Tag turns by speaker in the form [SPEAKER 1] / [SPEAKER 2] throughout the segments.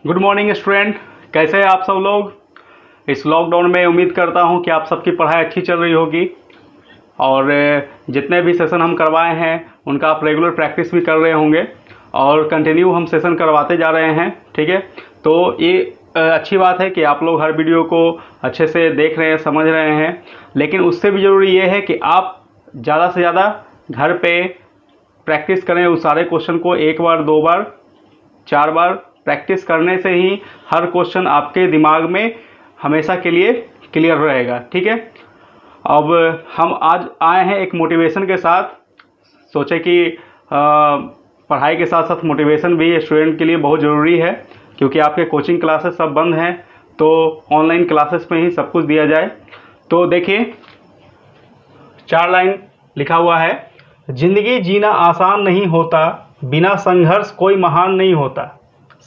[SPEAKER 1] Good morning student, कैसे हैं आप सब लोग। इस लॉकडाउन में उम्मीद करता हूं कि आप सबकी पढ़ाई अच्छी चल रही होगी और जितने भी सेशन हम करवाए हैं उनका आप रेगुलर प्रैक्टिस भी कर रहे होंगे और कंटिन्यू हम सेशन करवाते जा रहे हैं। ठीक है, तो ये अच्छी बात है कि आप लोग हर वीडियो को अच्छे से देख रहे हैं, समझ रहे हैं। लेकिन उससे भी ज़रूरी ये है कि आप ज़्यादा से ज़्यादा घर पे प्रैक्टिस करें उस सारे क्वेश्चन को। 1 बार 2 बार 4 बार प्रैक्टिस करने से ही हर क्वेश्चन आपके दिमाग में हमेशा के लिए क्लियर रहेगा। ठीक है, अब हम आज आए हैं एक मोटिवेशन के साथ। सोचे कि पढ़ाई के साथ साथ मोटिवेशन भी स्टूडेंट के लिए बहुत ज़रूरी है, क्योंकि आपके कोचिंग क्लासेस सब बंद हैं, तो ऑनलाइन क्लासेस में ही सब कुछ दिया जाए। तो देखिए 4 लाइन लिखा हुआ है, जिंदगी जीना आसान नहीं होता, बिना संघर्ष कोई महान नहीं होता।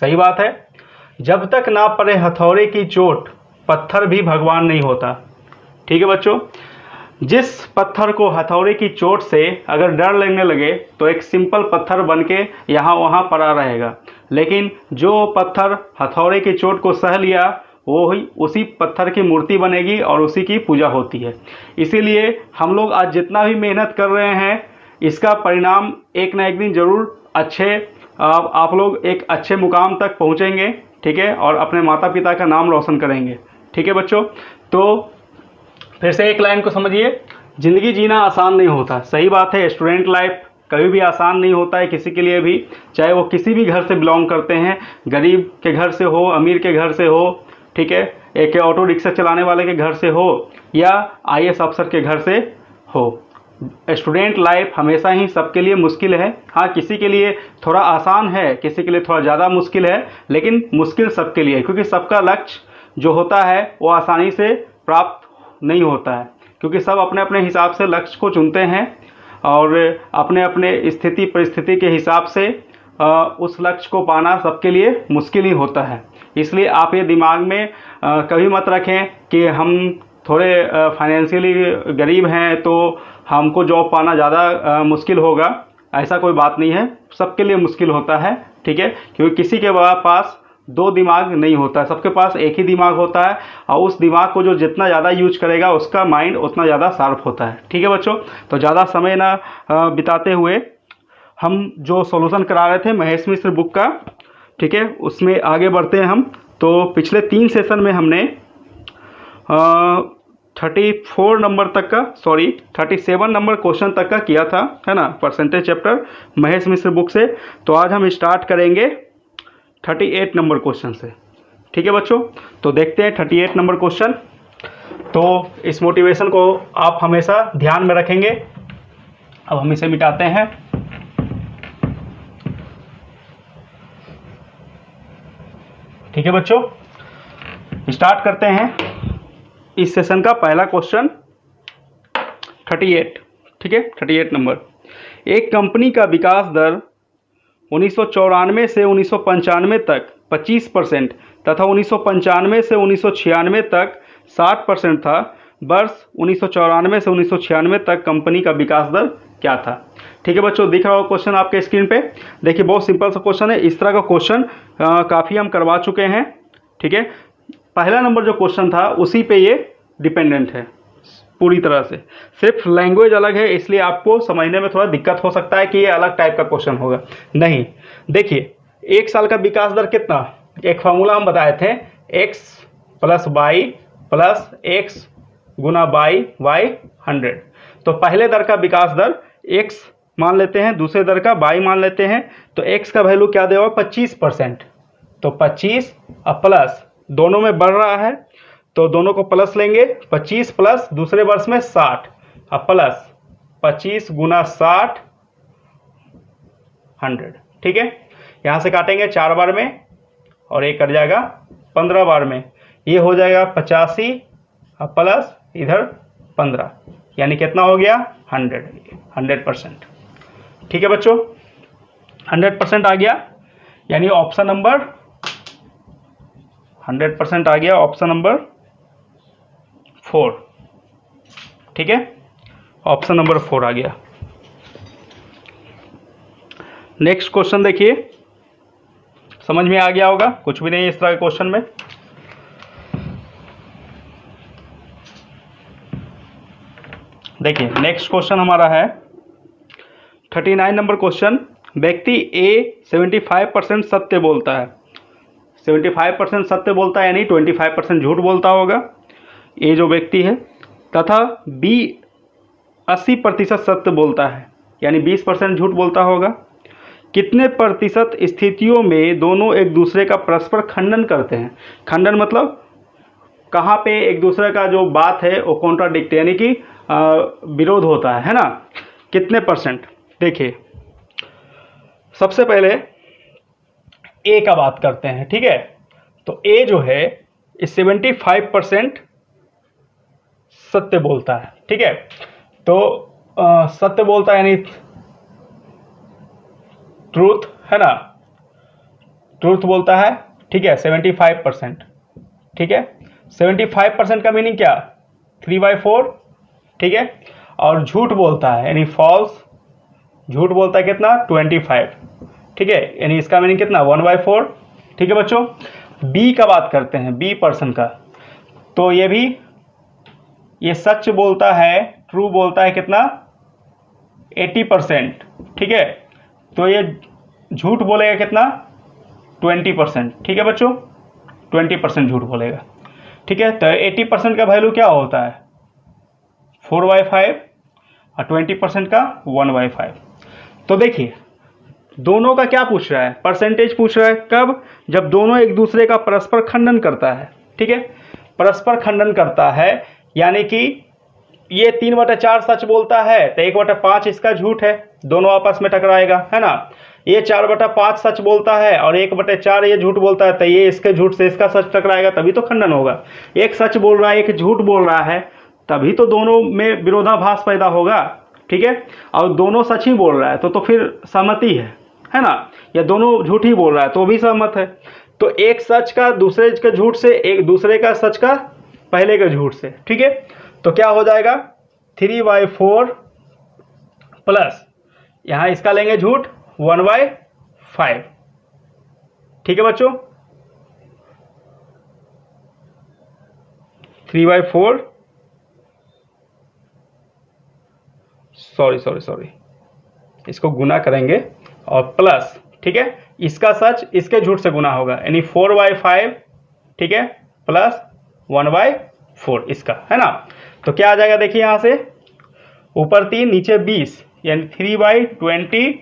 [SPEAKER 1] सही बात है। जब तक ना पड़े हथौड़े की चोट, पत्थर भी भगवान नहीं होता। ठीक है बच्चों, जिस पत्थर को हथौड़े की चोट से अगर डर लगने लगे तो एक सिंपल पत्थर बन के यहाँ वहाँ पड़ा रहेगा, लेकिन जो पत्थर हथौड़े की चोट को सह लिया वो ही उसी पत्थर की मूर्ति बनेगी और उसी की पूजा होती है। इसीलिए हम लोग आज जितना भी मेहनत कर रहे हैं इसका परिणाम एक ना एक दिन ज़रूर आप लोग एक अच्छे मुकाम तक पहुंचेंगे। ठीक है, और अपने माता पिता का नाम रोशन करेंगे। ठीक है बच्चों, तो फिर से एक लाइन को समझिए, ज़िंदगी जीना आसान नहीं होता। सही बात है, स्टूडेंट लाइफ कभी भी आसान नहीं होता है किसी के लिए भी, चाहे वो किसी भी घर से बिलोंग करते हैं, गरीब के घर से हो, अमीर के घर से हो, ठीक है, एक ऑटो रिक्शा चलाने वाले के घर से हो या IAS अफसर के घर से हो। स्टूडेंट लाइफ हमेशा ही सबके लिए मुश्किल है। हाँ, किसी के लिए थोड़ा आसान है, किसी के लिए थोड़ा ज़्यादा मुश्किल है, लेकिन मुश्किल सबके लिए है, क्योंकि सबका लक्ष्य जो होता है वो आसानी से प्राप्त नहीं होता है, क्योंकि सब अपने अपने हिसाब से लक्ष्य को चुनते हैं और अपने अपने स्थिति परिस्थिति के हिसाब से उस लक्ष्य को पाना सबके लिए मुश्किल ही होता है। इसलिए आप ये दिमाग में कभी मत रखें कि हम थोड़े फाइनेंशियली गरीब हैं तो हमको जॉब पाना ज़्यादा मुश्किल होगा। ऐसा कोई बात नहीं है, सबके लिए मुश्किल होता है। ठीक है, क्योंकि किसी के पास 2 दिमाग नहीं होता है, सबके पास एक ही दिमाग होता है और उस दिमाग को जो जितना ज़्यादा यूज करेगा उसका माइंड उतना ज़्यादा शार्प होता है। ठीक है बच्चों, तो ज़्यादा समय ना बिताते हुए हम जो सॉल्यूशन करा रहे थे महेश मिश्र बुक का, ठीक है, उसमें आगे बढ़ते हैं हम। तो पिछले 3 सेशन में हमने 34 नंबर तक का 37 नंबर क्वेश्चन तक का किया था, है ना, परसेंटेज चैप्टर महेश मिश्र बुक से। तो आज हम स्टार्ट करेंगे 38 नंबर क्वेश्चन से। ठीक है बच्चों, तो देखते हैं 38 नंबर क्वेश्चन। तो इस मोटिवेशन को आप हमेशा ध्यान में रखेंगे। अब हम इसे मिटाते हैं। ठीक है बच्चों, स्टार्ट करते हैं इस सेशन का पहला क्वेश्चन 38। ठीक है, 38 नंबर। एक कंपनी का विकास दर 1994 से 1995 तक 25% तथा 1995 से 1996 तक 60% था। वर्ष 1994 से 1996 तक कंपनी का विकास दर क्या था। ठीक है बच्चों, दिख रहा हो क्वेश्चन आपके स्क्रीन पे। देखिए बहुत सिंपल सा क्वेश्चन है, इस तरह का क्वेश्चन काफ़ी हम करवा चुके हैं। ठीक है, पहला नंबर जो क्वेश्चन था उसी पे ये डिपेंडेंट है पूरी तरह से, सिर्फ लैंग्वेज अलग है, इसलिए आपको समझने में थोड़ा दिक्कत हो सकता है कि ये अलग टाइप का क्वेश्चन होगा। नहीं, देखिए 1 साल का विकास दर कितना, एक फार्मूला हम बताए थे, x + y + x गुना y 100। तो पहले दर का विकास दर x मान लेते हैं, दूसरे दर का y मान लेते हैं। तो x का वैल्यू क्या देगा, 25%। तो 25 और प्लस दोनों में बढ़ रहा है तो दोनों को प्लस लेंगे, 25 प्लस दूसरे वर्ष में 60 और प्लस 25 गुना 60 100। ठीक है, यहाँ से काटेंगे 4 बार में और ये कट जाएगा 15 बार में, ये हो जाएगा 85 और प्लस इधर 15, यानी कितना हो गया 100%। ठीक है बच्चों, 100% आ गया, यानी ऑप्शन नंबर 100% आ गया, ऑप्शन नंबर 4। ठीक है, ऑप्शन नंबर 4 आ गया। नेक्स्ट क्वेश्चन देखिए समझ में आ गया होगा, कुछ भी नहीं है इस तरह के क्वेश्चन में। देखिए नेक्स्ट क्वेश्चन हमारा है 39 नंबर क्वेश्चन। व्यक्ति ए 75% सत्य बोलता है, 75% सत्य बोलता है यानी 25% झूठ बोलता होगा ये जो व्यक्ति है, तथा बी 80% सत्य बोलता है यानी 20% झूठ बोलता होगा। कितने प्रतिशत स्थितियों में दोनों एक दूसरे का परस्पर खंडन करते हैं? खंडन मतलब कहाँ पे एक दूसरे का जो बात है वो कॉन्ट्राडिक्ट यानी कि विरोध होता है ना, कितने परसेंट? देखिए सबसे पहले ए का बात करते हैं, ठीक है। तो ए जो है 75% सत्य बोलता है, ठीक है। तो सत्य बोलता है यानी ट्रूथ है ना, ट्रूथ बोलता है, ठीक है। 75%, ठीक है। 75% का मीनिंग क्या? 3/4, ठीक है। और झूठ बोलता है यानी फॉल्स, झूठ बोलता है कितना? 25, ठीक है। यानी इसका मीनिंग कितना? 1/4, ठीक है बच्चों। बी का बात करते हैं, बी पर्सन का। तो ये भी ये सच बोलता है, ट्रू बोलता है कितना? 80%, ठीक है। तो ये झूठ बोलेगा कितना? 20%, ठीक है बच्चों। 20% झूठ बोलेगा, ठीक है। तो 80% का वैल्यू क्या होता है? 4/5 और 20% का 1/5। तो देखिए दोनों का क्या पूछ रहा है? परसेंटेज पूछ रहा है। कब? जब दोनों एक दूसरे का परस्पर खंडन करता है, ठीक है। परस्पर खंडन करता है यानी कि ये 3/4 सच बोलता है तो 1/5 इसका झूठ है, दोनों आपस में टकराएगा, है ना। ये 4/5 सच बोलता है और 1/4 ये झूठ बोलता है तो ये इसके झूठ से इसका सच टकराएगा, तभी तो खंडन होगा। एक सच बोल रहा है, एक झूठ बोल रहा है, तभी तो दोनों में विरोधाभास पैदा होगा, ठीक है। और दोनों सच ही बोल रहा है तो फिर सहमति है ना। या दोनों झूठ ही बोल रहा है तो भी सहमत है। तो एक सच का दूसरे के झूठ से, एक दूसरे का सच का पहले के झूठ से, ठीक है। तो क्या हो जाएगा? 3/4 प्लस यहाँ इसका लेंगे झूठ 1/5, ठीक है बच्चों। 3/4 सॉरी इसको गुना करेंगे और प्लस, ठीक है। इसका सच इसके झूठ से गुना होगा यानी 4/5, ठीक है, प्लस 1/4 इसका, है ना। तो क्या आ जाएगा? देखिए यहाँ से ऊपर 3 नीचे 20 यानी 3/20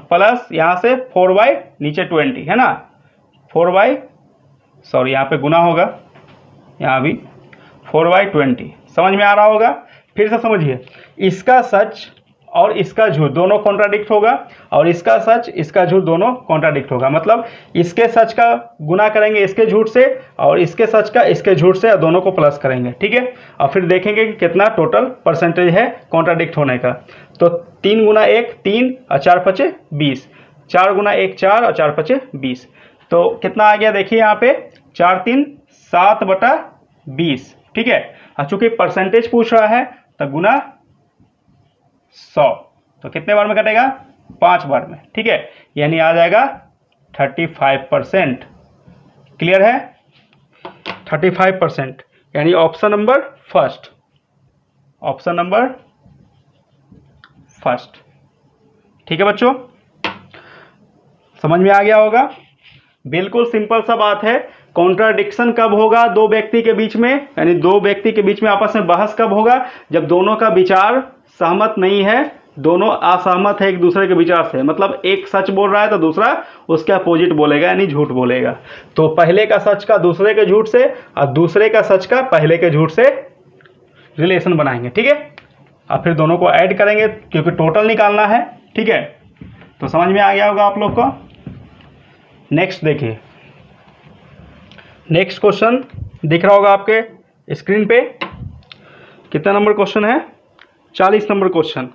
[SPEAKER 1] प्लस यहाँ से 4/ नीचे 20, है ना। 4/ यहाँ पे गुना होगा, यहाँ भी 4/20। समझ में आ रहा होगा? फिर से समझिए, इसका सच और इसका झूठ दोनों कॉन्ट्राडिक्ट होगा और इसका सच इसका झूठ दोनों कॉन्ट्राडिक्ट होगा। मतलब इसके सच का गुना करेंगे इसके झूठ से और इसके सच का इसके झूठ से, दोनों को प्लस करेंगे, ठीक है। और फिर देखेंगे कि कितना टोटल परसेंटेज है कॉन्ट्राडिक्ट होने का। तो 3 × 1 3 और 4 × 5 20, 4 × 1 4 और 4 × 5 20। तो कितना आ गया? देखिए यहाँ पे 4 3 7/20, ठीक है। और चूंकि परसेंटेज पूछ रहा है तो गुना 100, तो कितने बार में कटेगा? 5 बार में, ठीक है। यानी आ जाएगा 35%। क्लियर है? 35% यानी option number first, option number first, ठीक है बच्चों। समझ में आ गया होगा? बिल्कुल सिंपल सा बात है। कॉन्ट्राडिक्शन कब होगा दो व्यक्ति के बीच में, यानी दो व्यक्ति के बीच में आपस में बहस कब होगा? जब दोनों का विचार सहमत नहीं है, दोनों असहमत है एक दूसरे के विचार से। मतलब एक सच बोल रहा है तो दूसरा उसके अपोजिट बोलेगा यानी झूठ बोलेगा। तो पहले का सच का दूसरे के झूठ से और दूसरे का सच का पहले के झूठ से रिलेशन बनाएंगे, ठीक है। और फिर दोनों को ऐड करेंगे क्योंकि टोटल निकालना है, ठीक है। तो समझ में आ गया होगा आप लोग को। नेक्स्ट देखिए, नेक्स्ट क्वेश्चन दिख रहा होगा आपके स्क्रीन पे। कितना नंबर क्वेश्चन है? 40 नंबर क्वेश्चन।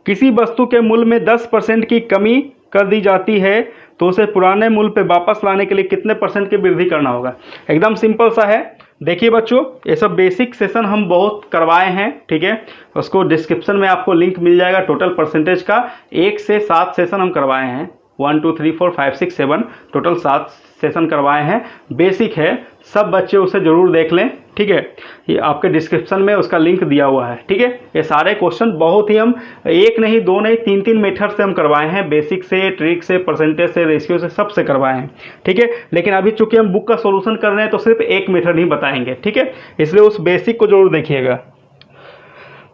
[SPEAKER 1] किसी वस्तु के मूल्य में 10% की कमी कर दी जाती है तो उसे पुराने मूल्य पे वापस लाने के लिए कितने % की वृद्धि करना होगा? एकदम सिंपल सा है। देखिए बच्चों, ये सब बेसिक सेशन हम बहुत करवाए हैं, ठीक है। उसको डिस्क्रिप्शन में आपको लिंक मिल जाएगा। टोटल परसेंटेज का 1 से 7 सेशन हम करवाए हैं, 1 2 3 4 5 6 7 टोटल 7 सेशन करवाए हैं। बेसिक है, सब बच्चे उसे ज़रूर देख लें, ठीक है। ये आपके डिस्क्रिप्शन में उसका लिंक दिया हुआ है, ठीक है। ये सारे क्वेश्चन बहुत ही हम एक नहीं, दो नहीं, तीन तीन मेथड से हम करवाए हैं, बेसिक से, ट्रिक से, परसेंटेज से, रेशियो से, सब से करवाए हैं, ठीक है। लेकिन अभी चूंकि हम बुक का सोल्यूशन कर रहे हैं तो सिर्फ एक मेथड ही बताएंगे, ठीक है। इसलिए उस बेसिक को जरूर देखिएगा।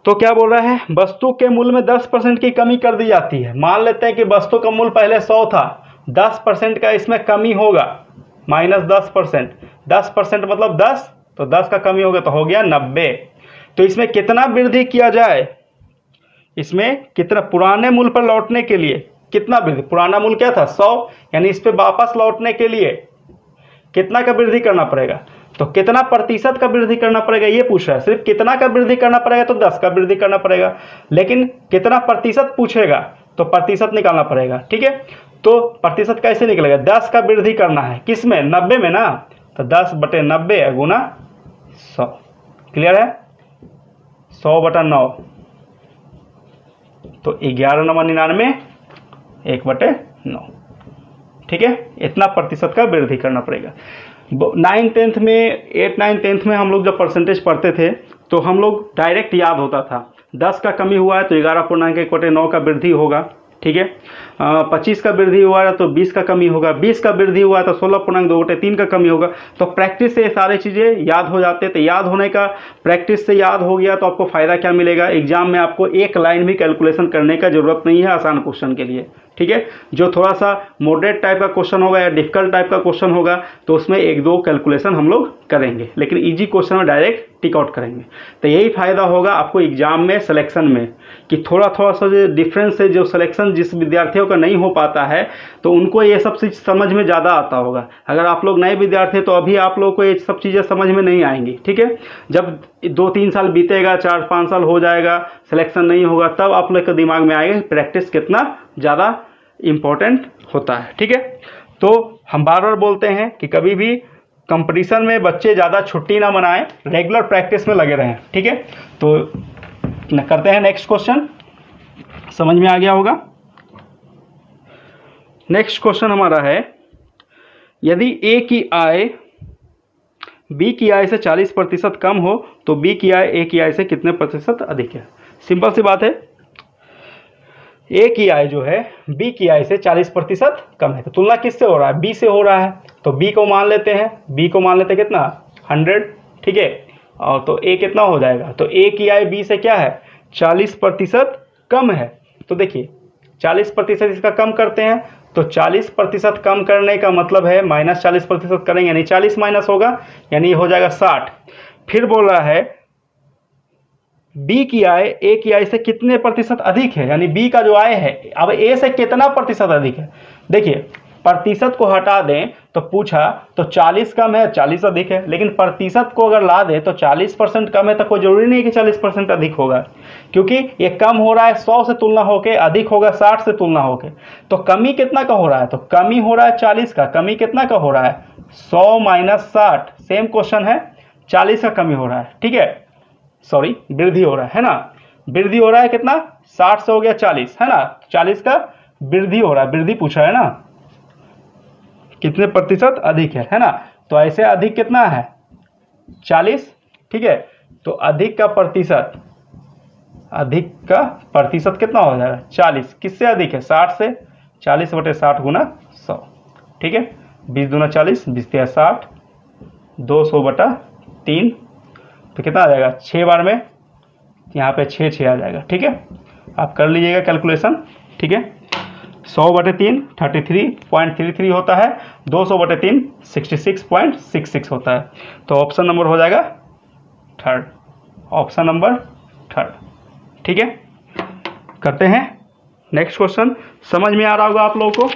[SPEAKER 1] तो क्या बोल रहा है, वस्तु के मूल्य में 10% की कमी कर दी जाती है। मान लेते हैं कि वस्तु का मूल्य पहले 100 था, 10% का इसमें कमी होगा, -10%। 10% मतलब 10, तो 10 का कमी होगा तो हो गया 90। तो इसमें कितना वृद्धि किया जाए, इसमें कितना पुराने मूल्य पर लौटने के लिए कितना वृद्धि, पुराना मूल्य क्या था 100, यानी इस पे वापस लौटने के लिए कितना का वृद्धि करना पड़ेगा, तो कितना प्रतिशत का वृद्धि करना पड़ेगा ये पूछ रहा है। सिर्फ कितना का वृद्धि करना पड़ेगा तो 10 का वृद्धि करना पड़ेगा, लेकिन कितना प्रतिशत पूछेगा तो प्रतिशत निकालना पड़ेगा, ठीक है। तो प्रतिशत कैसे निकलेगा, 10 का वृद्धि करना है किसमें, 90 में ना, तो 10/90 गुना 100, क्लियर है। 100/9 तो 11×99 1/9, ठीक है। इतना प्रतिशत का वृद्धि करना पड़ेगा। 9 10th में, 8 9 10th में हम लोग जब परसेंटेज पढ़ते थे तो हम लोग डायरेक्ट याद होता था, 10 का कमी हुआ है तो 11.1/9 का वृद्धि होगा, ठीक है। 25 का वृद्धि हुआ है तो 20 का कमी होगा, 20 का वृद्धि हुआ है तो 16.2/3 का कमी होगा। तो प्रैक्टिस से ये सारी चीज़ें याद हो जाते हैं। तो याद होने का, प्रैक्टिस से याद हो गया तो आपको फ़ायदा क्या मिलेगा, एग्जाम में आपको एक लाइन भी कैलकुलेशन करने का ज़रूरत नहीं है आसान क्वेश्चन के लिए, ठीक है। जो थोड़ा सा मॉडरेट टाइप का क्वेश्चन होगा या डिफिकल्ट टाइप का क्वेश्चन होगा तो उसमें 1-2 कैलकुलेशन हम लोग करेंगे, लेकिन इजी क्वेश्चन में डायरेक्ट टिक आउट करेंगे। तो यही फायदा होगा आपको एग्जाम में सिलेक्शन में, कि थोड़ा थोड़ा सा जो डिफरेंस है, जो सिलेक्शन जिस विद्यार्थियों का नहीं हो पाता है तो उनको ये सब चीज़ समझ में ज़्यादा आता होगा। अगर आप लोग नए विद्यार्थी हैं तो अभी आप लोगों को ये सब चीज़ें समझ में नहीं आएंगी, ठीक है। जब 2-3 साल बीतेगा, 4-5 साल हो जाएगा, सिलेक्शन नहीं होगा, तब आप लोग के दिमाग में आएगा प्रैक्टिस कितना ज़्यादा इम्पोर्टेंट होता है, ठीक है। तो हम बार बार बोलते हैं कि कभी भी कंपटीशन में बच्चे ज़्यादा छुट्टी ना मनाएं, रेगुलर प्रैक्टिस में लगे रहें, ठीक है। तो करते हैं नेक्स्ट क्वेश्चन, समझ में आ गया होगा। नेक्स्ट क्वेश्चन हमारा है, यदि ए की आय बी की आय से 40% कम हो तो बी की आय ए की आय से कितने प्रतिशत अधिक है। सिंपल सी बात है, ए की आय जो है बी की आय से 40% कम है, तो तुलना किससे हो रहा है, बी से हो रहा है। तो बी को मान लेते हैं, बी को मान लेते हैं कितना 100, ठीक है। और तो ए कितना हो जाएगा, तो ए की आय बी से क्या है 40% कम है। तो देखिए 40% इसका कम करते हैं, तो 40% कम करने का मतलब है -40% करेंगे, यानी 40 माइनस होगा, यानी हो जाएगा 60। फिर बोल रहा है बी की आय ए की आय से कितने प्रतिशत अधिक है, यानी बी का जो आय है अब ए से कितना प्रतिशत अधिक है। देखिए प्रतिशत को हटा दें तो पूछा तो 40 कम है 40 अधिक है, लेकिन प्रतिशत को अगर ला दें तो 40% कम है, तो कोई जरूरी नहीं कि 40% अधिक होगा, क्योंकि ये कम हो रहा है 100 से तुलना होके, अधिक होगा 60 से तुलना होके। तो कमी कितना का हो रहा है, तो कमी हो रहा है 40 का, कमी कितना का हो रहा है 100 - 60, सेम क्वेश्चन है, 40 का कमी हो रहा है, ठीक है, सॉरी वृद्धि हो रहा है ना, वृद्धि हो रहा है कितना 60 से हो गया 40, है ना, 40 का वृद्धि हो रहा है, वृद्धि पूछा है ना, कितने प्रतिशत अधिक है ना। तो ऐसे अधिक कितना है 40, ठीक है। तो अधिक का प्रतिशत, अधिक का प्रतिशत कितना हो जाएगा 40, किससे अधिक है 60 से, 40/60 गुना 100, ठीक है। 20 दूना 40, 20 या 60, 200/3, तो कितना आ जाएगा 6 बार में, यहाँ पे 6 आ जाएगा, ठीक है। आप कर लीजिएगा कैलकुलेशन, ठीक है। 100/3 33.33 होता है, 200/3 66.66 होता है। तो ऑप्शन नंबर हो जाएगा 3rd, ऑप्शन नंबर 3rd, ठीक है। करते हैं नेक्स्ट क्वेश्चन। समझ में आ रहा होगा आप लोगों को,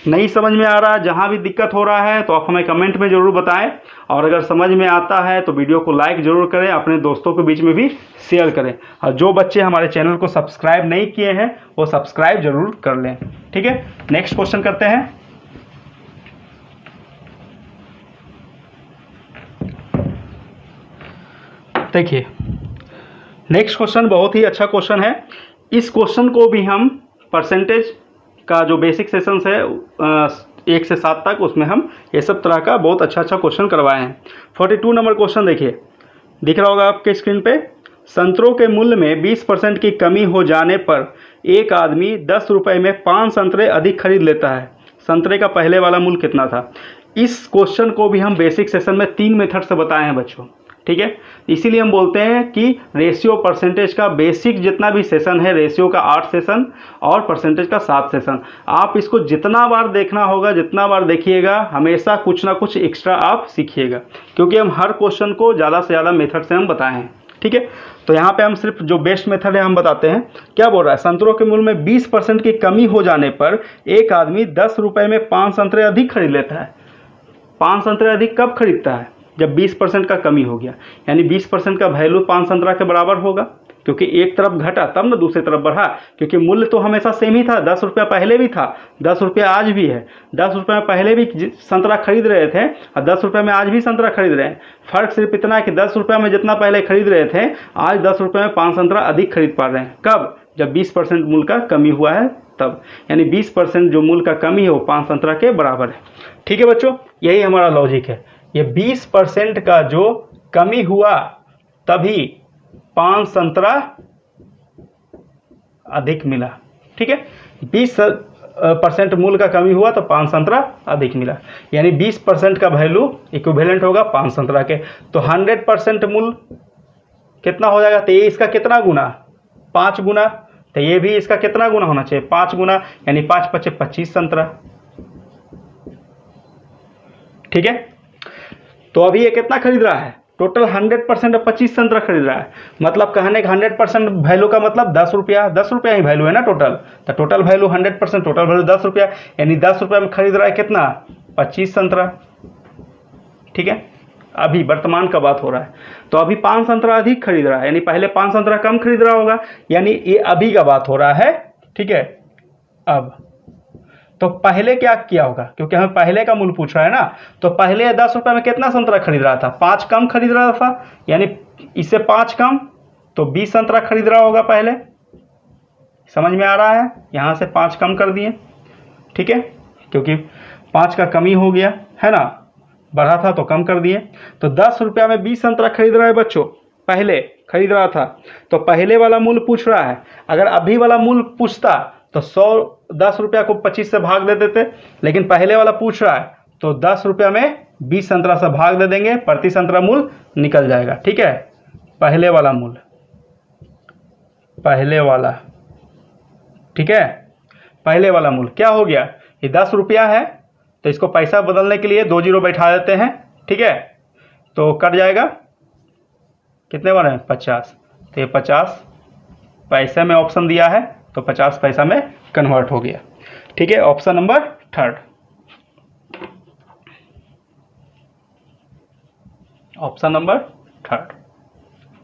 [SPEAKER 1] नहीं समझ में आ रहा है, जहाँ भी दिक्कत हो रहा है तो आप हमें कमेंट में ज़रूर बताएं, और अगर समझ में आता है तो वीडियो को लाइक ज़रूर करें, अपने दोस्तों के बीच में भी शेयर करें, और जो बच्चे हमारे चैनल को सब्सक्राइब नहीं किए हैं वो सब्सक्राइब ज़रूर कर लें, ठीक है। नेक्स्ट क्वेश्चन करते हैं। देखिए नेक्स्ट क्वेश्चन बहुत ही अच्छा क्वेश्चन है। इस क्वेश्चन को भी हम परसेंटेज का जो बेसिक सेशंस है 1 से 7 तक, उसमें हम ये सब तरह का बहुत अच्छा क्वेश्चन करवाए हैं। 42 नंबर क्वेश्चन देखिए, दिख रहा होगा आपके स्क्रीन पे। संतरों के मूल्य में 20% की कमी हो जाने पर एक आदमी 10 रुपये में 5 संतरे अधिक खरीद लेता है। संतरे का पहले वाला मूल्य कितना था? इस क्वेश्चन को भी हम बेसिक सेशन में 3 मेथड से बताए हैं बच्चों, ठीक है। इसीलिए हम बोलते हैं कि रेशियो परसेंटेज का बेसिक जितना भी सेशन है, रेशियो का 8 सेशन और परसेंटेज का 7 सेशन, आप इसको जितना बार देखना होगा, जितना बार देखिएगा, हमेशा कुछ ना कुछ एक्स्ट्रा आप सीखिएगा, क्योंकि हम हर क्वेश्चन को ज़्यादा से ज़्यादा मेथड से हम बताए हैं, ठीक है। तो यहाँ पे हम सिर्फ जो बेस्ट मेथड है हम बताते हैं। क्या बोल रहा है? संतरों के मूल्य में 20% की कमी हो जाने पर एक आदमी 10 रुपये में 5 संतरे अधिक खरीद लेता है। 5 संतरे अधिक कब खरीदता है? जब 20% का कमी हो गया, यानी 20% का वैल्यू 5 संतरा के बराबर होगा, क्योंकि एक तरफ घटा तब ना दूसरी तरफ बढ़ा, क्योंकि मूल्य तो हमेशा सेम ही था। 10 रुपया पहले भी था, 10 रुपया आज भी है। 10 रुपये में पहले भी संतरा खरीद रहे थे और 10 रुपये में आज भी संतरा खरीद रहे हैं। फ़र्क सिर्फ इतना है कि 10 रुपये में जितना पहले खरीद रहे थे, आज 10 रुपये में 5 संतरा अधिक खरीद पा रहे हैं। कब? जब 20% मूल्य का कमी हुआ है तब, यानी 20% जो मूल्य का कमी है वो 5 संतरा के बराबर है, ठीक है बच्चों। यही हमारा लॉजिक है। ये 20% का जो कमी हुआ तभी 5 संतरा अधिक मिला, ठीक है। 20% मूल्य का कमी हुआ तो 5 संतरा अधिक मिला, यानी 20% का वैल्यू इक्विवेलेंट होगा 5 संतरा के। तो 100% मूल्य कितना हो जाएगा? तो ये इसका कितना गुना? 5 गुना। तो ये भी इसका कितना गुना होना चाहिए? 5 गुना, यानी 5 × 5 = 25 संतरा, ठीक है। तो अभी ये कितना खरीद रहा है? टोटल 100% 25 संतरा खरीद रहा है। मतलब कहने का 100% वैल्यू का मतलब 10 रुपया, 10 रुपया ही वैल्यू है ना टोटल। तो टोटल वैल्यू 100%, टोटल वैल्यू 10 रुपया, यानी 10 रुपये में खरीद रहा है कितना? 25 संतरा, ठीक है। अभी वर्तमान का बात हो रहा है, तो अभी 5 संतरा अधिक खरीद रहा है, यानी पहले 5 संतरा कम खरीद रहा होगा, यानी ये अभी का बात हो रहा है, ठीक है। अब तो पहले क्या किया होगा? क्योंकि हमें पहले का मूल्य पूछ रहा है ना, तो पहले 10 रुपये में कितना संतरा खरीद रहा था? 5 कम खरीद रहा था, यानी इससे 5 कम तो 20 संतरा खरीद रहा होगा पहले। समझ में आ रहा है? यहाँ से 5 कम कर दिए, ठीक है, क्योंकि 5 का कमी हो गया है ना, बढ़ा था तो कम कर दिए। तो 10 रुपया में 20 संतरा खरीद रहा है बच्चों, पहले खरीद रहा था, तो पहले वाला मूल्य पूछ रहा है। अगर अभी वाला मूल्य पूछता तो 10 रुपया को 25 से भाग दे देते, लेकिन पहले वाला पूछ रहा है तो 10 रुपया में 20 संतरा से भाग दे देंगे, प्रति संतरा मूल्य निकल जाएगा, ठीक है। पहले वाला मूल्य, पहले वाला, ठीक है, पहले वाला मूल्य क्या हो गया? ये 10 रुपया है, तो इसको पैसा बदलने के लिए 2 जीरो बैठा देते हैं, ठीक है। तो कट जाएगा, कितने बार है? 50। तो ये 50 पैसे में ऑप्शन दिया है, तो 50 पैसा में कन्वर्ट हो गया, ठीक है। ऑप्शन नंबर 3, ऑप्शन नंबर 3,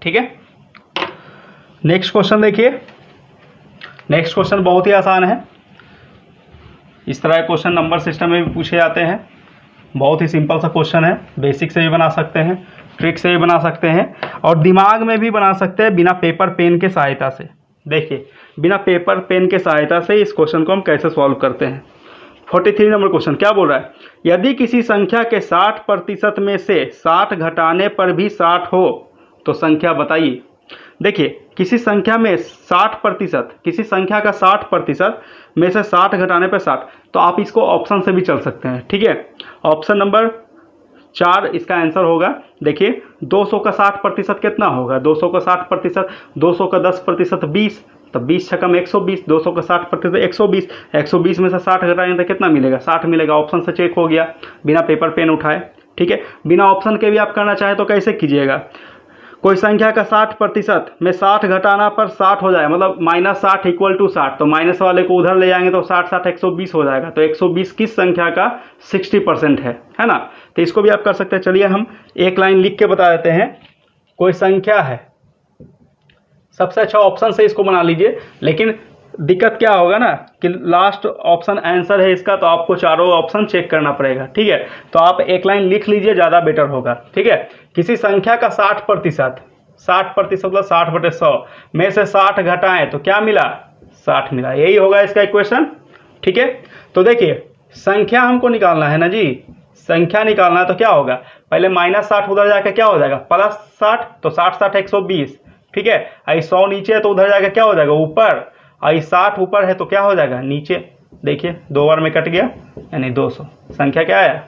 [SPEAKER 1] ठीक है। नेक्स्ट क्वेश्चन देखिए। नेक्स्ट क्वेश्चन बहुत ही आसान है। इस तरह के क्वेश्चन नंबर सिस्टम में भी पूछे जाते हैं। बहुत ही सिंपल सा क्वेश्चन है, बेसिक से भी बना सकते हैं, ट्रिक से भी बना सकते हैं, और दिमाग में भी बना सकते हैं बिना पेपर पेन के सहायता से। देखिए, बिना पेपर पेन के सहायता से इस क्वेश्चन को हम कैसे सॉल्व करते हैं। 43 नंबर क्वेश्चन क्या बोल रहा है? यदि किसी संख्या के 60% में से 60 घटाने पर भी 60 हो तो संख्या बताइए। देखिए, किसी संख्या में 60%, किसी संख्या का 60% में से 60 घटाने पर 60, तो आप इसको ऑप्शन से भी चल सकते हैं, ठीक है। ऑप्शन नंबर 4 इसका आंसर होगा। देखिए, 200 का 60% कितना होगा? 200 का 60%, 200 का 10% 20, तो 20 छकम 120, 200 का 60% 120, 120 में से 60 घटाएंगे तो कितना मिलेगा? 60 मिलेगा। ऑप्शन से चेक हो गया बिना पेपर पेन उठाए, ठीक है। बिना ऑप्शन के भी आप करना चाहे तो कैसे कीजिएगा? कोई संख्या का 60% में 60 घटाना पर 60 हो जाए, मतलब -60 = 60, तो माइनस वाले को उधर ले जाएंगे तो 60 60 120 हो जाएगा। तो 120 किस संख्या का 60% है ना। तो इसको भी आप कर सकते हैं। चलिए हम एक लाइन लिख के बता देते हैं। कोई संख्या है, सबसे अच्छा ऑप्शन से इसको बना लीजिए, लेकिन दिक्कत क्या होगा ना कि लास्ट ऑप्शन आंसर है इसका, तो आपको चारों ऑप्शन चेक करना पड़ेगा, ठीक है। तो आप एक लाइन लिख लीजिए, ज़्यादा बेटर होगा, ठीक है। किसी संख्या का 60%, 60% मतलब 60/100 में से 60 घटाएं तो क्या मिला? 60 मिला। यही होगा इसका इक्वेशन, ठीक है। तो देखिए संख्या हमको निकालना है ना जी, संख्या निकालना है तो क्या होगा, पहले -60 उधर जाकर क्या हो जाएगा +60, तो 60 120, ठीक है। आई 100 नीचे है तो उधर जाकर क्या हो जाएगा ऊपर, आई 60 ऊपर है तो क्या हो जाएगा नीचे। देखिए 2 बार में कट गया यानी 200, संख्या क्या आया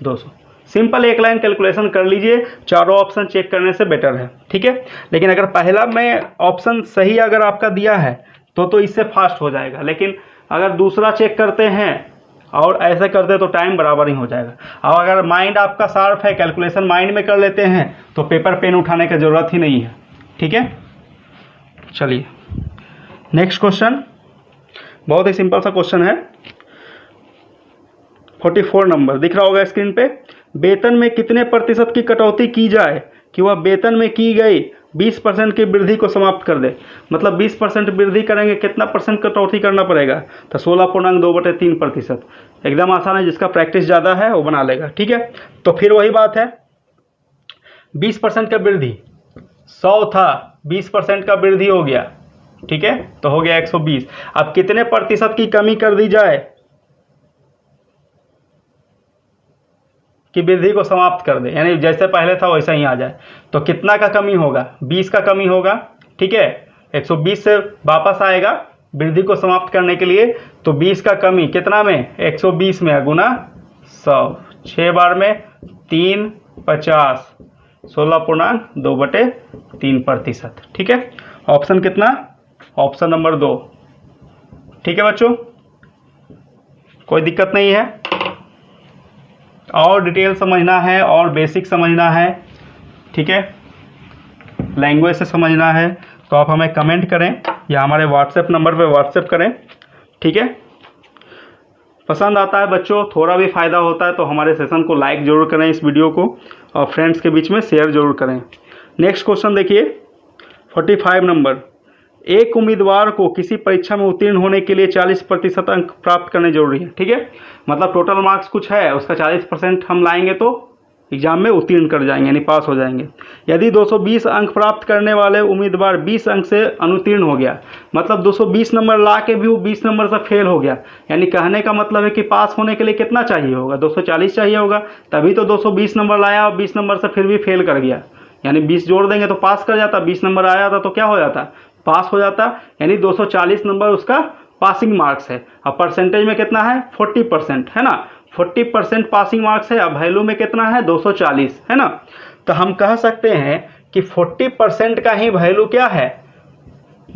[SPEAKER 1] 200। सिंपल एक लाइन कैलकुलेशन कर लीजिए, चारों ऑप्शन चेक करने से बेटर है, ठीक है। लेकिन अगर पहला में ऑप्शन सही अगर आपका दिया है तो इससे फास्ट हो जाएगा, लेकिन अगर दूसरा चेक करते हैं और ऐसे करते तो टाइम बराबर ही हो जाएगा। और अगर माइंड आपका शार्प है, कैलकुलेशन माइंड में कर लेते हैं तो पेपर पेन उठाने की ज़रूरत ही नहीं है, ठीक है। चलिए नेक्स्ट क्वेश्चन, बहुत ही सिंपल सा क्वेश्चन है। 44 नंबर दिख रहा होगा स्क्रीन पे। वेतन में कितने प्रतिशत की कटौती की जाए कि वह वेतन में की गई 20% की वृद्धि को समाप्त कर दे। मतलब 20% वृद्धि करेंगे, कितना परसेंट कटौती करना पड़ेगा, तो 16.2/3%। एकदम आसान है, जिसका प्रैक्टिस ज़्यादा है वो बना लेगा, ठीक है। तो फिर वही बात है, 20% का वृद्धि, 100 था 20% का वृद्धि हो गया, ठीक है, तो हो गया 120। अब कितने प्रतिशत की कमी कर दी जाए कि वृद्धि को समाप्त कर दे, यानी जैसे पहले था वैसा ही आ जाए। तो कितना का कमी होगा, 20 का कमी होगा, ठीक है। 120 से वापस आएगा वृद्धि को समाप्त करने के लिए, तो 20 का कमी कितना में 120 में गुना 100, 6 बार में 3 50, 16.2/3%, ठीक है। ऑप्शन कितना, ऑप्शन नंबर 2, ठीक है बच्चों, कोई दिक्कत नहीं है। और डिटेल समझना है और बेसिक समझना है, ठीक है, लैंग्वेज से समझना है तो आप हमें कमेंट करें या हमारे व्हाट्सएप नंबर पे व्हाट्सएप करें, ठीक है। पसंद आता है बच्चों, थोड़ा भी फ़ायदा होता है तो हमारे सेशन को लाइक ज़रूर करें, इस वीडियो को, और फ्रेंड्स के बीच में शेयर ज़रूर करें। नेक्स्ट क्वेश्चन देखिए 45 नंबर। एक उम्मीदवार को किसी परीक्षा में उत्तीर्ण होने के लिए 40% अंक प्राप्त करने जरूरी है, ठीक है। मतलब टोटल मार्क्स कुछ है, उसका 40% हम लाएंगे तो एग्जाम में उत्तीर्ण कर जाएंगे, यानी पास हो जाएंगे। यदि 220 अंक प्राप्त करने वाले उम्मीदवार 20 अंक से अनुत्तीर्ण हो गया, मतलब 220 नंबर ला के भी वो 20 नंबर से फेल हो गया, यानी कहने का मतलब है कि पास होने के लिए कितना चाहिए होगा, 240 चाहिए होगा, तभी तो 220 नंबर लाया और 20 नंबर से फिर भी फेल कर गया, यानी 20 जोड़ देंगे तो पास कर जाता, 20 नंबर आया था तो क्या हो जाता, पास हो जाता, यानी 240 नंबर उसका पासिंग मार्क्स है। अब परसेंटेज में कितना है 40% है ना, 40% पासिंग मार्क्स है। अब वैल्यू में कितना है 240 है ना, तो हम कह सकते हैं कि 40% का ही वैल्यू क्या है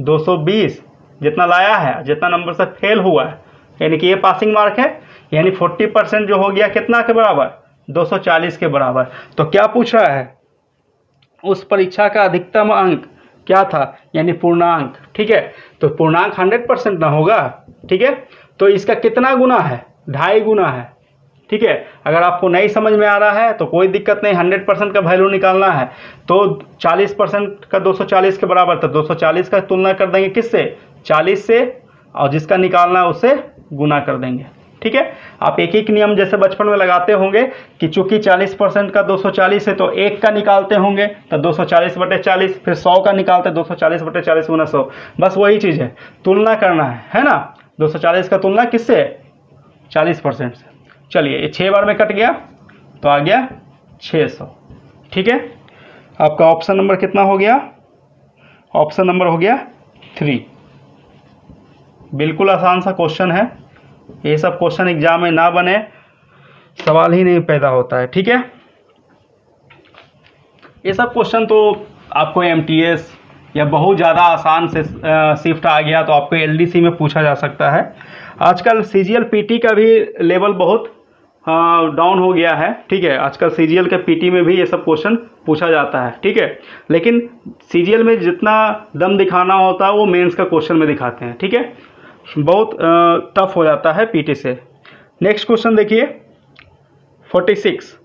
[SPEAKER 1] 220, जितना लाया है, जितना नंबर से फेल हुआ है, यानी कि ये पासिंग मार्क है, यानी 40% जो हो गया कितना के बराबर 240 के बराबर। तो क्या पूछ रहा है, उस परीक्षा का अधिकतम अंक क्या था, यानी पूर्णांक, ठीक है। तो पूर्णांक 100% ना होगा, ठीक है, तो इसका कितना गुना है 2.5 गुना है, ठीक है। अगर आपको नहीं समझ में आ रहा है तो कोई दिक्कत नहीं, 100% का वैल्यू निकालना है तो 40% का 240 के बराबर, तो 240 का तुलना कर देंगे किससे 40 से, और जिसका निकालना है उससे गुना कर देंगे, ठीक है। आप एक एक नियम जैसे बचपन में लगाते होंगे कि चूंकि 40% का 240 है तो 1 का निकालते होंगे तो 240/40, फिर 100 का निकालते 240/40 गुना 100, बस वही चीज़ है, तुलना करना है ना। 240 का तुलना किससे 40% से। चलिए ये 6 बार में कट गया तो आ गया 600, ठीक है। आपका ऑप्शन नंबर कितना हो गया, ऑप्शन नंबर हो गया 3। बिल्कुल आसान सा क्वेश्चन है, ये सब क्वेश्चन एग्जाम में ना बने सवाल ही नहीं पैदा होता है, ठीक है। ये सब क्वेश्चन तो आपको MTS या बहुत ज़्यादा आसान से शिफ्ट आ गया तो आपको LDC में पूछा जा सकता है। आजकल CGL PT का भी लेवल बहुत डाउन हो गया है, ठीक है। आजकल CGL के PT में भी ये सब क्वेश्चन पूछा जाता है, ठीक है। लेकिन CGL में जितना दम दिखाना होता है वो मेंस का क्वेश्चन में दिखाते हैं, ठीक है। बहुत टफ हो जाता है PT से। नेक्स्ट क्वेश्चन देखिए 46।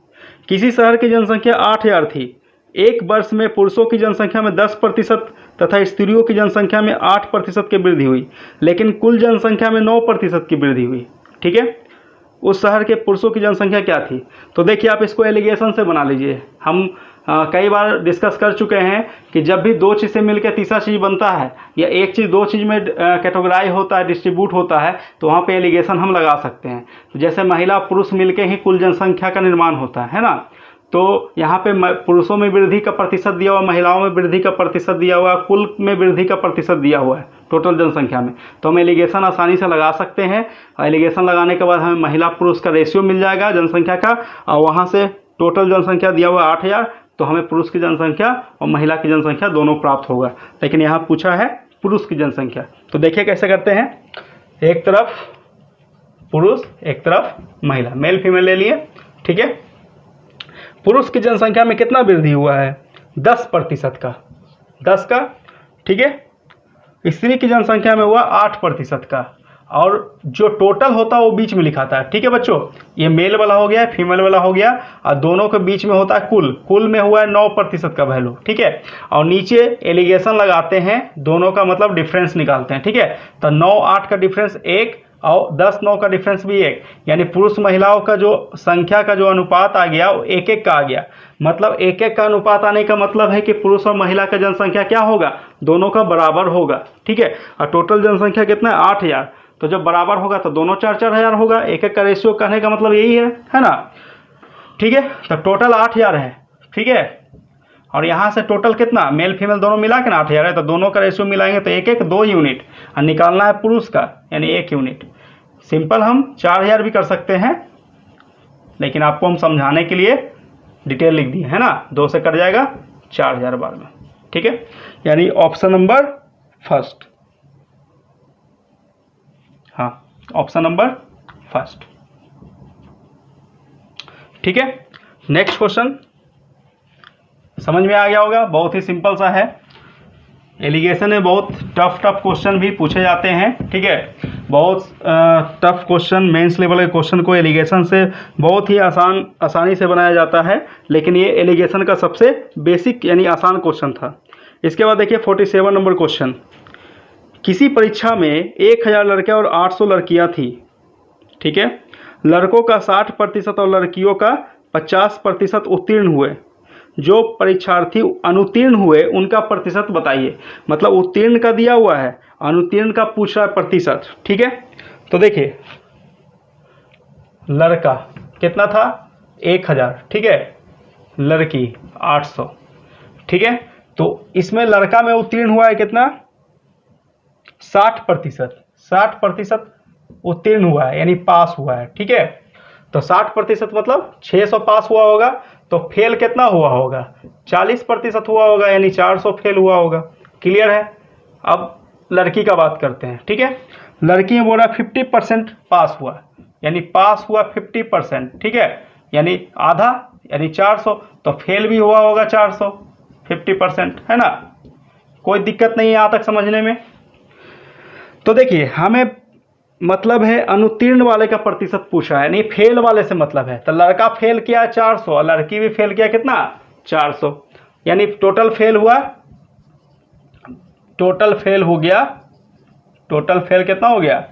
[SPEAKER 1] किसी शहर की जनसंख्या 8000 थी, एक वर्ष में पुरुषों की जनसंख्या में 10% तथा स्त्रियों की जनसंख्या में 8% की वृद्धि हुई, लेकिन कुल जनसंख्या में 9% की वृद्धि हुई, ठीक है। उस शहर के पुरुषों की जनसंख्या क्या थी, तो देखिए आप इसको एलिगेशन से बना लीजिए। हम कई बार डिस्कस कर चुके हैं कि जब भी दो चीज़ें मिलकर तीसरा चीज़ बनता है या एक चीज़ दो चीज़ में कैटेगराइज होता है, डिस्ट्रीब्यूट होता है, तो वहाँ पे एलिगेशन हम लगा सकते हैं। तो जैसे महिला पुरुष मिलके ही कुल जनसंख्या का निर्माण होता है ना, तो यहाँ पे पुरुषों में वृद्धि का प्रतिशत दिया हुआ, महिलाओं में वृद्धि का प्रतिशत दिया हुआ, कुल में वृद्धि का प्रतिशत दिया हुआ है टोटल जनसंख्या में। तो हम एलिगेशन आसानी से लगा सकते हैं और एलिगेशन लगाने के बाद हमें महिला पुरुष का रेशियो मिल जाएगा जनसंख्या का, और वहाँ से टोटल जनसंख्या दिया हुआ 8000, तो हमें पुरुष की जनसंख्या और महिला की जनसंख्या दोनों प्राप्त होगा। लेकिन यहाँ पूछा है पुरुष की जनसंख्या, तो देखिए कैसे करते हैं। एक तरफ पुरुष एक तरफ महिला, मेल फीमेल ले लिए, ठीक है। पुरुष की जनसंख्या में कितना वृद्धि हुआ है? 10% का, 10 का, ठीक है। स्त्री की जनसंख्या में हुआ 8% का, और जो टोटल होता है वो बीच में लिखाता है, ठीक है बच्चों। ये मेल वाला हो गया, फीमेल वाला हो गया, और दोनों के बीच में होता है कुल। कुल में हुआ है 9% का वैल्यू, ठीक है। और नीचे एलिगेशन लगाते हैं, दोनों का मतलब डिफरेंस निकालते हैं, ठीक है। तो 9-8 का डिफरेंस 1 और 10-9 का डिफरेंस भी 1, यानी पुरुष महिलाओं का जो संख्या का जो अनुपात आ गया वो 1-1 का आ गया। मतलब 1-1 का अनुपात आने का मतलब है कि पुरुष और महिला का जनसंख्या क्या होगा? दोनों का बराबर होगा, ठीक है। और टोटल जनसंख्या कितना है? 8000। तो जब बराबर होगा तो दोनों 4-4 हजार होगा। 1-1 का रेशियो कहने का मतलब यही है ना, ठीक है। तो टोटल 8000 है, ठीक है। और यहाँ से टोटल कितना, मेल फीमेल दोनों मिला के ना 8000 है, तो दोनों का रेशियो मिलाएंगे तो 1-1 2 यूनिट, और निकालना है पुरुष का यानी 1 यूनिट। सिंपल हम 4000 भी कर सकते हैं, लेकिन आपको हम समझाने के लिए डिटेल लिख दिए है ना। 2 से कट जाएगा 4000 बाद में, ठीक है। यानी ऑप्शन नंबर फर्स्ट, हाँ ऑप्शन नंबर फर्स्ट, ठीक है। नेक्स्ट क्वेश्चन समझ में आ गया होगा, बहुत ही सिंपल सा है। एलिगेशन में बहुत टफ क्वेश्चन भी पूछे जाते हैं, ठीक है। बहुत टफ क्वेश्चन, मेंस लेवल के क्वेश्चन को एलिगेशन से बहुत ही आसानी से बनाया जाता है, लेकिन ये एलिगेशन का सबसे बेसिक यानी आसान क्वेश्चन था। इसके बाद देखिए 47 नंबर क्वेश्चन। किसी परीक्षा में 1000 लड़के और 800 लड़कियां थी, ठीक है। लड़कों का 60% और लड़कियों का 50% उत्तीर्ण हुए। जो परीक्षार्थी अनुत्तीर्ण हुए उनका प्रतिशत बताइए। मतलब उत्तीर्ण का दिया हुआ है, अनुत्तीर्ण का पूछ रहा है प्रतिशत, ठीक है। तो देखिए लड़का कितना था? 1000, ठीक है। लड़की 800, ठीक है। तो इसमें लड़का में उत्तीर्ण हुआ है कितना? 60%। 60% उत्तीर्ण हुआ है यानी पास हुआ है, ठीक है। तो 60% मतलब 600 पास हुआ होगा, तो फेल कितना हुआ होगा? 40% हुआ होगा, यानी 400 फेल हुआ होगा। क्लियर है। अब लड़की का बात करते हैं, ठीक है। लड़की में बोल रहा 50% पास हुआ, यानी पास हुआ 50%, ठीक है। यानी आधा यानी 400, तो फेल भी हुआ होगा 400, 50% है ना। कोई दिक्कत नहीं है यहाँ तक समझने में। तो देखिए हमें मतलब है अनुत्तीर्ण वाले का प्रतिशत पूछा है, नहीं फेल वाले से मतलब है। तो लड़का फेल किया 400 और लड़की भी फेल किया कितना? 400, यानी टोटल फेल हुआ, टोटल फेल हो गया, टोटल फेल कितना हो गया?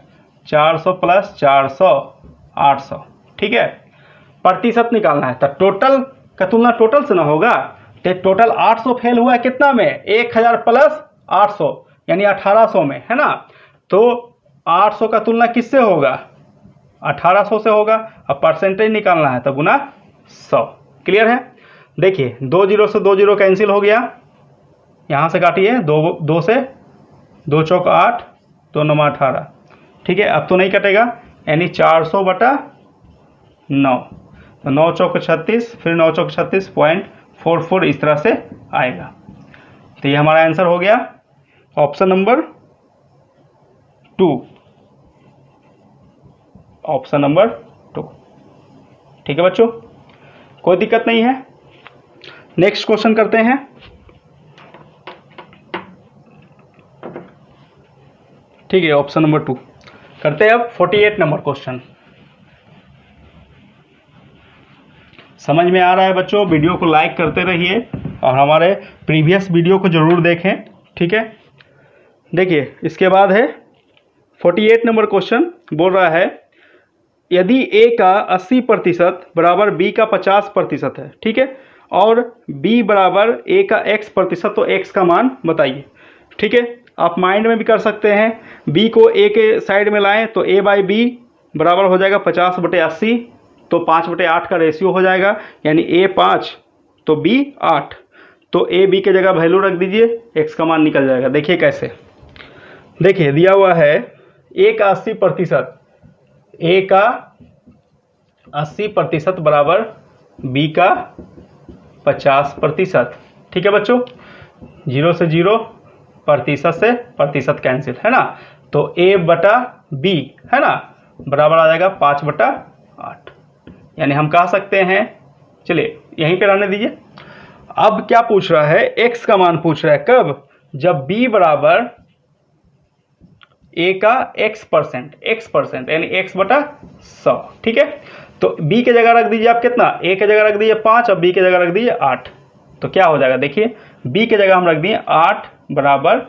[SPEAKER 1] 400 प्लस 400 800, ठीक है। प्रतिशत निकालना है तो टोटल का तुलना टोटल से ना होगा, तो टोटल 800 फेल हुआ है कितना में? 1000 प्लस 800 यानी 1800 में, है ना। तो 800 का तुलना किससे होगा? 1800 से होगा। अब परसेंटेज निकालना है तो गुना 100। क्लियर है। देखिए 2 0 से 2 0 कैंसिल हो गया, यहाँ से काटिए 2 से 2 चौक 8, 2 9 18, ठीक है। अब तो नहीं कटेगा, यानी 400/9, तो 9 चौक 36, फिर 9 चौक 36.44 इस तरह से आएगा। तो ये हमारा आंसर हो गया ऑप्शन नंबर 2, ऑप्शन नंबर 2, ठीक है बच्चों, कोई दिक्कत नहीं है। नेक्स्ट क्वेश्चन करते हैं। ठीक है, ऑप्शन नंबर 2 करते हैं। अब 48 नंबर क्वेश्चन। समझ में आ रहा है बच्चों? वीडियो को लाइक करते रहिए और हमारे प्रीवियस वीडियो को जरूर देखें, ठीक है। देखिए इसके बाद है 48 नंबर क्वेश्चन। बोल रहा है यदि A का 80% बराबर B का 50% है, ठीक है, और b बराबर a का x प्रतिशत, तो x का मान बताइए। ठीक है, आप माइंड में भी कर सकते हैं। b को a के साइड में लाएं तो a बाई बी बराबर हो जाएगा 50/80, तो 5/8 का रेशियो हो जाएगा, यानी a 5 तो b 8, तो a b के जगह वैल्यू रख दीजिए, x का मान निकल जाएगा। देखिए कैसे, देखिए दिया हुआ है a का 80%, a का 80% बराबर b का 50%। ठीक है बच्चों, 0 से 0, प्रतिशत से प्रतिशत कैंसिल, है ना, तो a बटा b है ना बराबर आ जाएगा 5/8, यानी हम कह सकते हैं, चलिए यहीं पे रहने दीजिए। अब क्या पूछ रहा है, x का मान पूछ रहा है, कब, जब b बराबर a का x% यानी x/100। ठीक है, तो b के जगह रख दीजिए आप कितना, a के जगह रख दीजिए 5 और b के जगह रख दीजिए 8, तो क्या हो जाएगा, देखिए b के जगह हम रख दिए 8 बराबर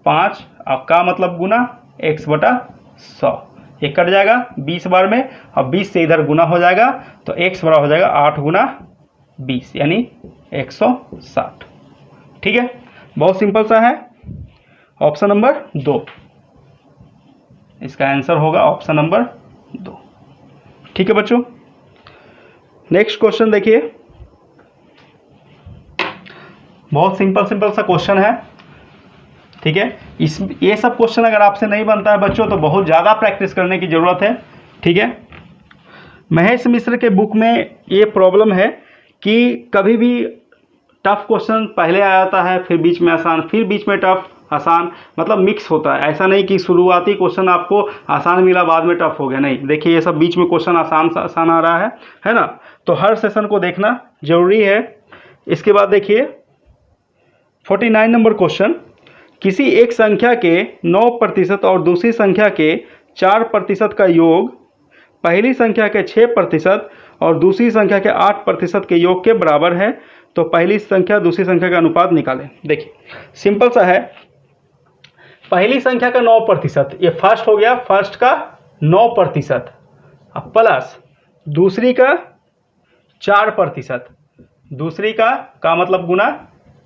[SPEAKER 1] 5, अब का मतलब गुना x/100, ये कट जाएगा 20 बार में, अब 20 से इधर गुना हो जाएगा, तो x बराबर हो जाएगा 8 गुना 20 यानी 160। ठीक है, बहुत सिंपल सा है। ऑप्शन नंबर 2, इसका आंसर होगा ऑप्शन नंबर 2। ठीक है बच्चों, नेक्स्ट क्वेश्चन देखिए, बहुत सिंपल सा क्वेश्चन है। ठीक है, ये सब क्वेश्चन अगर आपसे नहीं बनता है बच्चों तो बहुत ज़्यादा प्रैक्टिस करने की ज़रूरत है। ठीक है, महेश मिश्र के बुक में ये प्रॉब्लम है कि कभी भी टफ क्वेश्चन पहले आ जाता है, फिर बीच में आसान, फिर बीच में टफ, आसान, मतलब मिक्स होता है। ऐसा नहीं कि शुरुआती क्वेश्चन आपको आसान मिला बाद में टफ हो गया, नहीं, देखिए ये सब बीच में क्वेश्चन आसान आ रहा है ना, तो हर सेशन को देखना जरूरी है। इसके बाद देखिए 49 नंबर क्वेश्चन, किसी एक संख्या के 9% और दूसरी संख्या के 4% का योग पहली संख्या के 6% और दूसरी संख्या के 8% के योग के बराबर है, तो पहली संख्या दूसरी संख्या का अनुपात निकालें। देखिए सिंपल सा है, पहली संख्या का 9%, ये फर्स्ट हो गया, फर्स्ट का 9%, अब प्लस दूसरी का 4%, दूसरी का मतलब गुना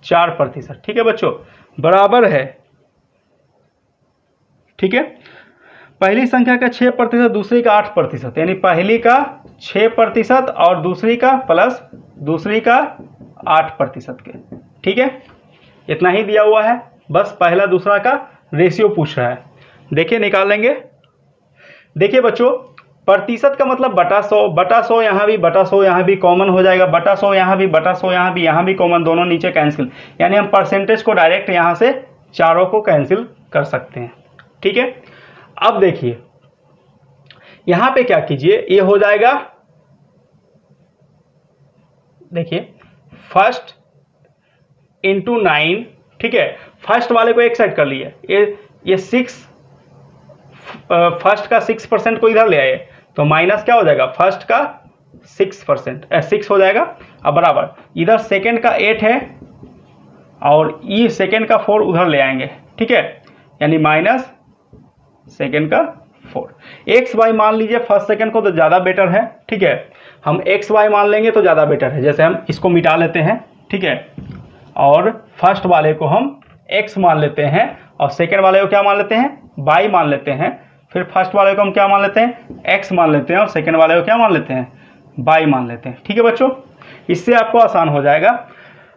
[SPEAKER 1] 4%। ठीक है बच्चों, बराबर है। ठीक है, पहली संख्या का 6%, दूसरी का 8%, यानी पहली का 6% और दूसरी का प्लस दूसरी का 8% के। ठीक है, इतना ही दिया हुआ है, बस पहला दूसरा का रेशियो पूछ रहा है। देखिए निकाल लेंगे। देखिए बच्चों, प्रतिशत का मतलब बटा 100 यहाँ भी, बटा 100 यहाँ भी कॉमन हो जाएगा, बटा 100 यहाँ भी, बटा 100 यहाँ भी कॉमन, दोनों नीचे कैंसिल, यानी हम परसेंटेज को डायरेक्ट यहाँ से चारों को कैंसिल कर सकते हैं। ठीक है, अब देखिए यहाँ पे क्या कीजिए, ये हो जाएगा, देखिए फर्स्ट इंटू 9। ठीक है, फर्स्ट वाले को एक साइड कर लिए, ये 6, फर्स्ट का 6% को इधर ले आए, तो माइनस क्या हो जाएगा, फर्स्ट का 6% हो जाएगा। अब बराबर इधर सेकंड का 8 है और ये सेकंड का 4 उधर ले आएंगे। ठीक है, यानी माइनस सेकंड का 4। एक्स वाई मान लीजिए फर्स्ट सेकंड को, तो ज़्यादा बेटर है। ठीक है, हम एक्स वाई मान लेंगे तो ज़्यादा बेटर है, जैसे हम इसको मिटा लेते हैं। ठीक है, और फर्स्ट वाले को हम एक्स मान लेते हैं और सेकंड वाले को क्या मान लेते हैं, वाई मान लेते हैं। फिर फर्स्ट वाले को हम क्या मान लेते हैं, एक्स मान लेते हैं, और सेकंड वाले को क्या मान लेते हैं, वाई मान लेते हैं। ठीक है बच्चों, इससे आपको आसान हो जाएगा।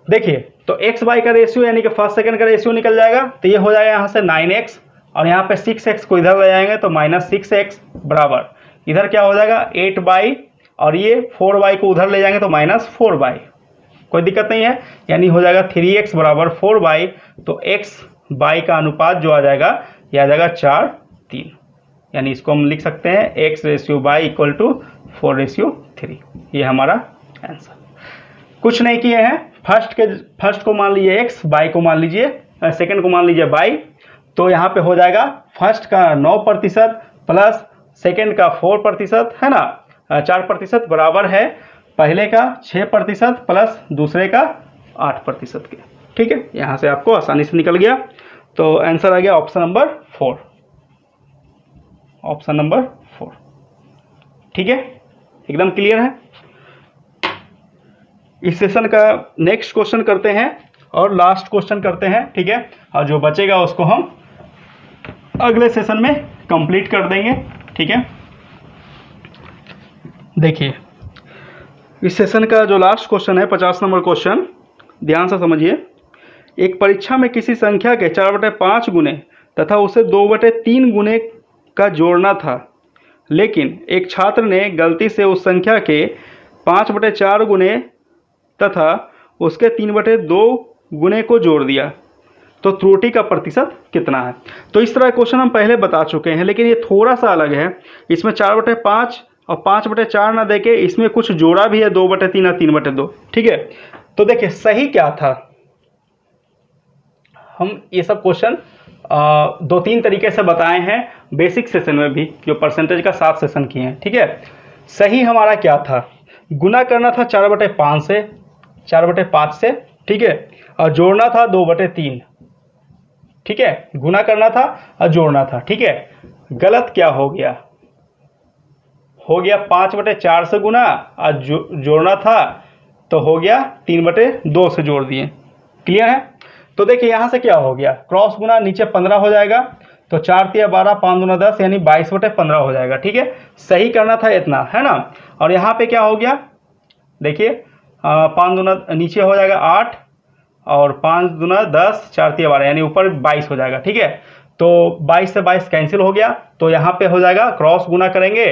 [SPEAKER 1] देखिए तो एक्स वाई का रेशियो यानी कि फर्स्ट सेकंड का रेशियो निकल जाएगा, तो ये हो जाएगा यहाँ से 9x, और यहाँ पे 6x को इधर ले जाएंगे तो -6x बराबर इधर क्या हो जाएगा 8y, और ये 4y को उधर ले जाएंगे तो -4y। कोई दिक्कत नहीं है, यानी हो जाएगा 3x बराबर 4y। तो x y का अनुपात जो आ जाएगा ये आ जाएगा 4:3, यानी इसको हम लिख सकते हैं x/y = 4:3। ये हमारा आंसर। कुछ नहीं किए हैं, फर्स्ट को मान लीजिए x, y को मान लीजिए, सेकंड को मान लीजिए y, तो यहाँ पे हो जाएगा फर्स्ट का 9% प्लस सेकंड का 4% है ना, 4% बराबर है पहले का 6% प्लस दूसरे का 8% के। ठीक है, यहाँ से आपको आसानी से निकल गया, तो आंसर आ गया ऑप्शन नंबर 4, ऑप्शन नंबर 4। ठीक है, एकदम क्लियर है। इस सेशन का नेक्स्ट क्वेश्चन करते हैं और लास्ट क्वेश्चन करते हैं, ठीक है, और जो बचेगा उसको हम अगले सेशन में कंप्लीट कर देंगे, ठीक है। देखिए इस सेशन का जो लास्ट क्वेश्चन है 50 नंबर क्वेश्चन, ध्यान से समझिए। एक परीक्षा में किसी संख्या के 4/5 गुने तथा उसे 2/3 गुने का जोड़ना था, लेकिन एक छात्र ने गलती से उस संख्या के 5/4 गुने तथा उसके 3/2 गुने को जोड़ दिया, तो त्रुटि का प्रतिशत कितना है। तो इस तरह क्वेश्चन हम पहले बता चुके हैं, लेकिन ये थोड़ा सा अलग है। इसमें 4/5 और 5/4 ना देके इसमें कुछ जोड़ा भी है, 2/3 और 3/2, ठीक है। तो देखिए सही क्या था, हम ये सब क्वेश्चन 2-3 तरीके से बताए हैं बेसिक सेशन में भी, जो परसेंटेज का 7 सेशन किए हैं, ठीक है। सही हमारा क्या था, गुना करना था 4/5 से, 4/5 से, ठीक है, और जोड़ना था 2/3, ठीक है। गुना करना था और जोड़ना था, ठीक है। गलत क्या हो गया, हो गया 5/4 से गुना और जोड़ना था तो हो गया 3/2 से जोड़ दिए। क्लियर है। तो देखिए यहाँ से क्या हो गया, क्रॉस गुना नीचे 15 हो जाएगा, तो 4 × 12 5 × 10 यानी 22/15 हो जाएगा, ठीक है। सही करना था इतना, है ना। और यहाँ पे क्या हो गया, देखिए 5 दूना नीचे हो जाएगा 8 और 5 दूना 10, 4 × 12 यानी ऊपर 22 हो जाएगा, ठीक है। तो 22 से 22 कैंसिल हो गया, तो यहाँ पे हो जाएगा क्रॉस गुना करेंगे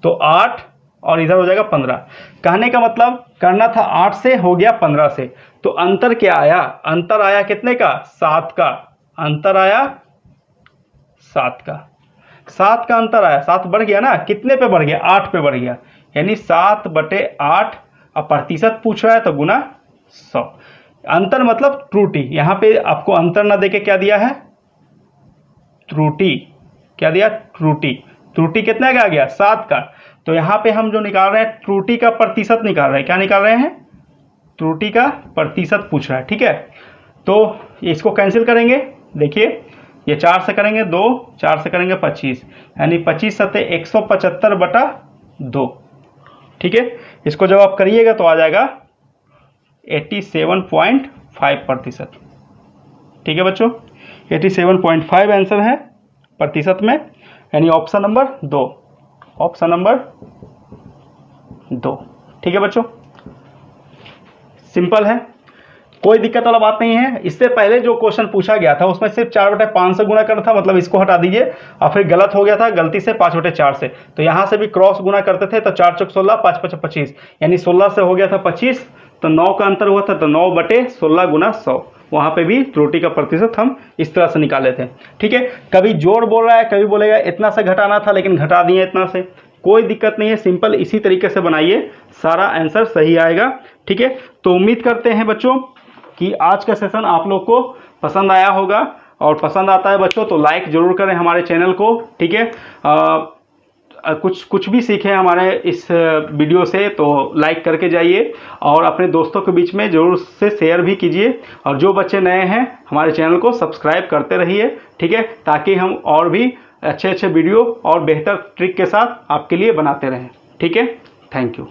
[SPEAKER 1] तो 8 और इधर हो जाएगा 15। कहने का मतलब करना था 8 से, हो गया 15 से। तो अंतर क्या आया, अंतर आया कितने का, 7 का। अंतर आया 7 का, 7 का अंतर आया। 7 बढ़ गया ना, कितने पे बढ़ गया, 8 पे बढ़ गया, यानी 7/8। अब प्रतिशत पूछ रहा है तो गुना 100। अंतर मतलब त्रुटि, यहाँ पे आपको अंतर ना देके क्या दिया है, त्रुटि। क्या दिया, त्रुटि। त्रुटि कितने का आ गया, 7 का। तो यहाँ पे हम जो निकाल रहे हैं त्रुटि का प्रतिशत निकाल रहे हैं। क्या निकाल रहे हैं, त्रुटि का प्रतिशत पूछ रहा है, ठीक है। तो इसको कैंसिल करेंगे, देखिए ये 4 से करेंगे 2, 4 से करेंगे 25, यानी 25 सत्ते 175/2, ठीक है। इसको जब आप करिएगा तो आ जाएगा 87.5%, ठीक है बच्चों। 87.5 आंसर है प्रतिशत में, यानी ऑप्शन नंबर 2, ऑप्शन नंबर 2, ठीक है बच्चों। सिंपल है, कोई दिक्कत वाला बात नहीं है। इससे पहले जो क्वेश्चन पूछा गया था उसमें सिर्फ 4/5 से गुना करना था, मतलब इसको हटा दीजिए। और फिर गलत हो गया था, गलती से 5/4 से, तो यहाँ से भी क्रॉस गुना करते थे, तो 4 × 16 5 × 25, यानी 16 से हो गया था 25, तो 9 का अंतर हुआ था, तो 9/16 गुना 100। वहाँ पे भी त्रुटि का प्रतिशत हम इस तरह से निकाले थे, ठीक है। कभी जोड़ बोल रहा है, कभी बोलेगा इतना से घटाना था, लेकिन घटा दिए इतना से, कोई दिक्कत नहीं है। सिंपल इसी तरीके से बनाइए, सारा आंसर सही आएगा, ठीक है। तो उम्मीद करते हैं बच्चों कि आज का सेशन आप लोग को पसंद आया होगा, और पसंद आता है बच्चों तो लाइक ज़रूर करें हमारे चैनल को, ठीक है। कुछ भी सीखें हमारे इस वीडियो से तो लाइक करके जाइए, और अपने दोस्तों के बीच में ज़रूर से शेयर भी कीजिए। और जो बच्चे नए हैं हमारे चैनल को सब्सक्राइब करते रहिए, ठीक है, ताकि हम और भी अच्छे वीडियो और बेहतर ट्रिक के साथ आपके लिए बनाते रहें, ठीक है। Thank you.